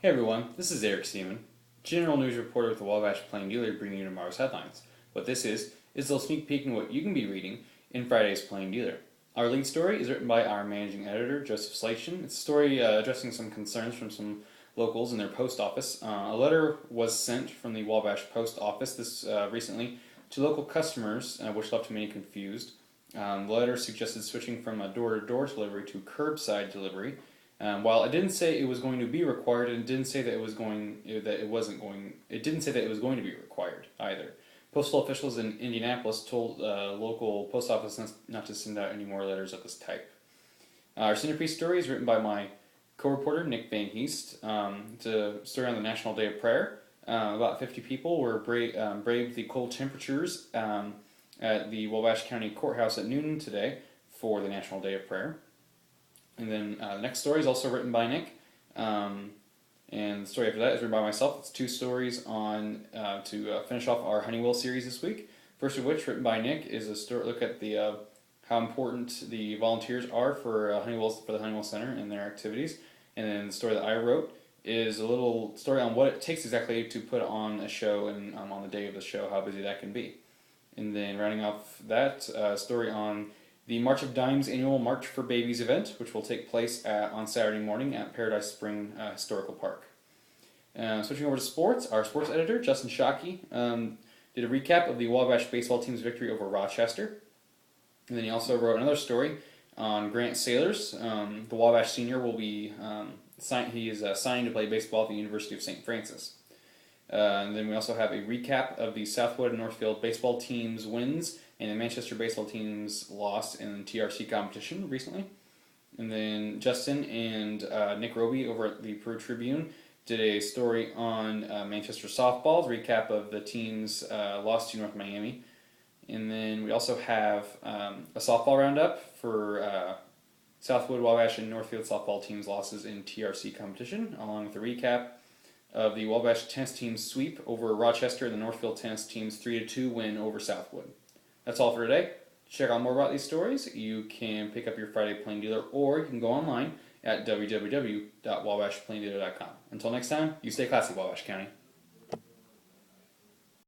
Hey everyone, this is Eric Seaman, General News Reporter with the Wabash Plain Dealer, bringing you tomorrow's headlines. What this is a little sneak peek in what you can be reading in Friday's Plain Dealer. Our lead story is written by our managing editor, Joseph Slation. It's a story addressing some concerns from some locals in their post office. A letter was sent from the Wabash post office recently to local customers, which left many confused. The letter suggested switching from a door-to-door delivery to curbside delivery. While it didn't say it was going to be required, and it didn't say that it didn't say that it was going to be required either. Postal officials in Indianapolis told local post office not to send out any more letters of this type. Our centerpiece story is written by my co-reporter Nick Van Heest. It's a story on the National Day of Prayer. About 50 people braved the cold temperatures at the Wabash County Courthouse at noon today for the National Day of Prayer. And then the next story is also written by Nick, and the story after that is written by myself. It's two stories on to finish off our Honeywell series this week. First of which, written by Nick, is a look at the how important the volunteers are for the Honeywell Center and their activities. And then the story that I wrote is a little story on what it takes exactly to put on a show, and on the day of the show, how busy that can be. And then rounding off that story on the March of Dimes annual March for Babies event, which will take place on Saturday morning at Paradise Spring Historical Park. Switching over to sports, our sports editor, Justin Shockey, did a recap of the Wabash baseball team's victory over Rochester. And then he also wrote another story on Grant Sailors. The Wabash senior will be signed to play baseball at the University of St. Francis. And then we also have a recap of the Southwood and Northfield baseball team's wins and the Manchester baseball team's loss in TRC competition recently. And then Justin and Nick Roby over at the Pro Tribune did a story on Manchester softball, recap of the team's loss to North Miami. And then we also have a softball roundup for Southwood, Wabash, and Northfield softball team's losses in TRC competition, along with a recap of the Wabash tennis team's sweep over Rochester and the Northfield tennis team's 3-2 win over Southwood. That's all for today. To check out more about these stories, you can pick up your Friday Plain Dealer, or you can go online at www.wabashplaindealer.com. Until next time, you stay classy, Wabash County.